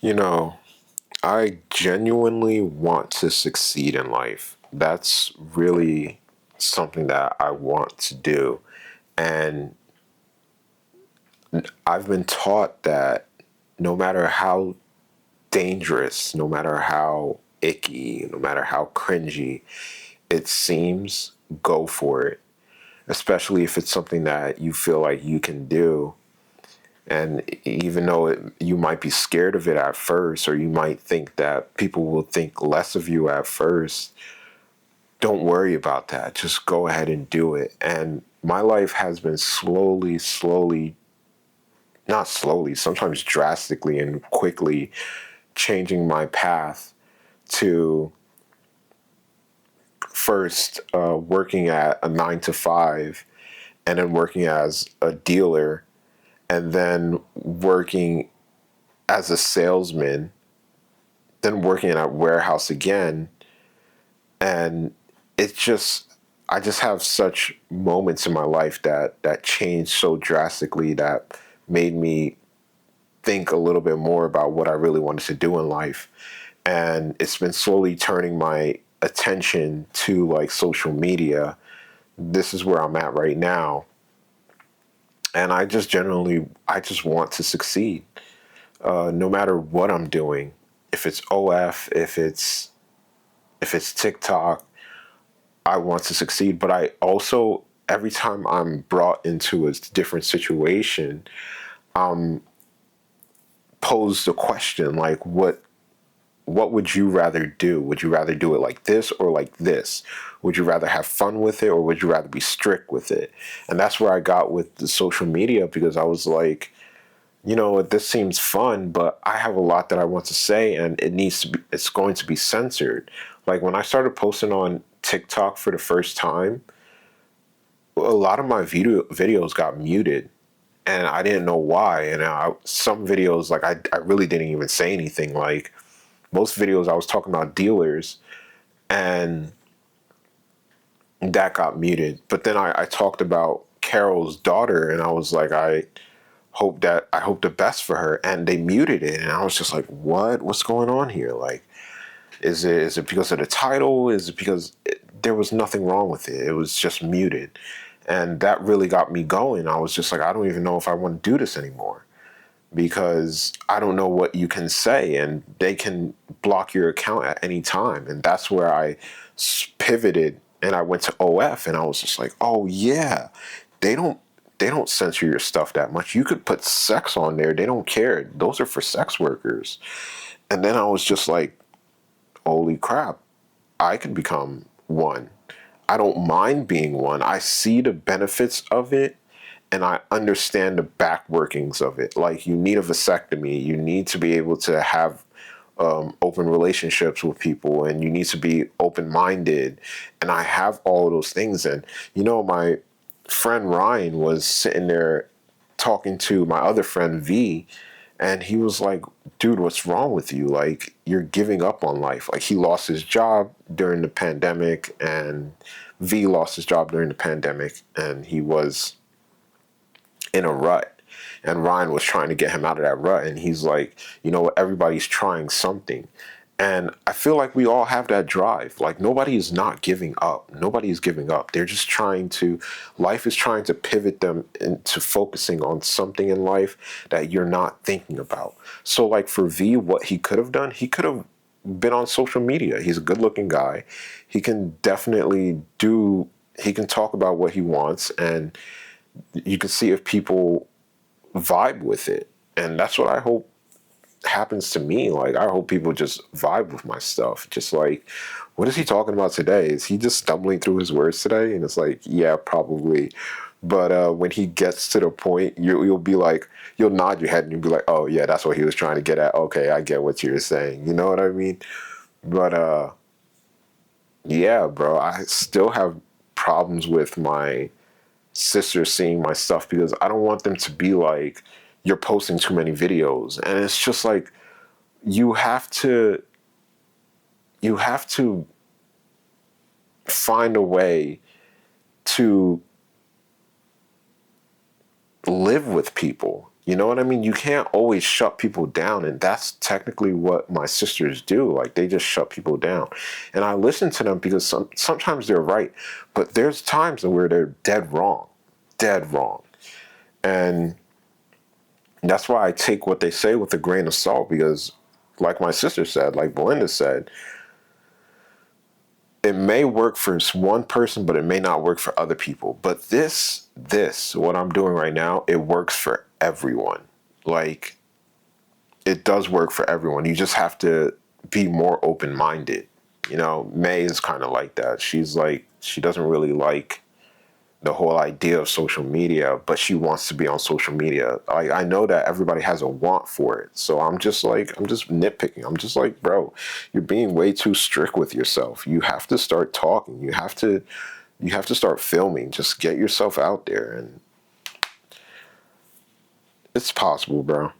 You know, I genuinely want to succeed in life. That's really something that I want to do. And I've been taught that no matter how dangerous, no matter how icky, no matter how cringy it seems, go for it. Especially if it's something that you feel like you can do. And even though you might be scared of it at first, or you might think that people will think less of you at first, don't worry about that. Just go ahead and do it. And my life has been not slowly, sometimes drastically and quickly changing my path to first working at a 9 to 5 and then working as a dealer and then working as a salesman, then working at a warehouse again. And it's just, I just have such moments in my life that changed so drastically that made me think a little bit more about what I really wanted to do in life. And it's been slowly turning my attention to like social media. This is where I'm at right now. And I just want to succeed, no matter what I'm doing. If it's OF, if it's TikTok, I want to succeed. But I also, every time I'm brought into a different situation, pose the question like, what would you rather do? Would you rather do it like this or like this? Would you rather have fun with it or would you rather be strict with it? And that's where I got with the social media, because I was like, this seems fun, but I have a lot that I want to say and it's going to be censored. Like when I started posting on TikTok for the first time, a lot of my videos got muted and I didn't know why. And some videos, like I really didn't even say anything. Like most videos I was talking about dealers and that got muted. But then I talked about Carol's daughter and I was like, I hope the best for her, and they muted it, and I was just like, what's going on here? Like, is it because of the title? Is it because there was nothing wrong with it? It was just muted, and that really got me going. I was just like, I don't even know if I want to do this anymore, because I don't know what you can say, and they can block your account at any time, and that's where I pivoted and I went to OF, and I was just like, oh yeah, they don't they don't censor your stuff that much. You could put sex on there. They don't care. Those are for sex workers. And then I was just like, holy crap, I could become one. I don't mind being one. I see the benefits of it and I understand the back workings of it. Like, you need a vasectomy. You need to be able to have open relationships with people, and you need to be open minded. And I have all of those things. And, my friend Ryan was sitting there talking to my other friend V, and he was like, dude, what's wrong with you? Like, you're giving up on life. Like, he lost his job during the pandemic, and V lost his job during the pandemic, and he was in a rut. And Ryan was trying to get him out of that rut. And he's like, you know what? Everybody's trying something. And I feel like we all have that drive. Like, nobody is not giving up. Nobody is giving up. They're just life is trying to pivot them into focusing on something in life that you're not thinking about. So, like, for V, what he could have done, he could have been on social media. He's a good looking guy. He can definitely he can talk about what he wants, and you can see if people vibe with it. And that's what I hope happens to me. Like, I hope people just vibe with my stuff. Just like, what is he talking about today? Is he just stumbling through his words today? And it's like, yeah, probably. But when he gets to the point, you'll be like, you'll nod your head and you'll be like, oh yeah, that's what he was trying to get at. Okay, I get what you're saying. You know what I mean? But yeah, bro, I still have problems with my sisters seeing my stuff, because I don't want them to be like, you're posting too many videos. And it's just like, you have to you have to find a way to live with people. You know what I mean? You can't always shut people down. And that's technically what my sisters do. Like, they just shut people down. And I listen to them because sometimes they're right. But there's times where they're dead wrong. Dead wrong. And that's why I take what they say with a grain of salt. Because, like my sister said, like Belinda said, it may work for one person, but it may not work for other people. But what I'm doing right now, it works for everyone. Like, it does work for everyone. You just have to be more open-minded. You know, May is kind of like that. She's like, she doesn't really like the whole idea of social media, but she wants to be on social media. I know that everybody has a want for it. So I'm just nitpicking. I'm just like, bro, you're being way too strict with yourself. You have to start talking. You have to start filming. Just get yourself out there, and it's possible, bro.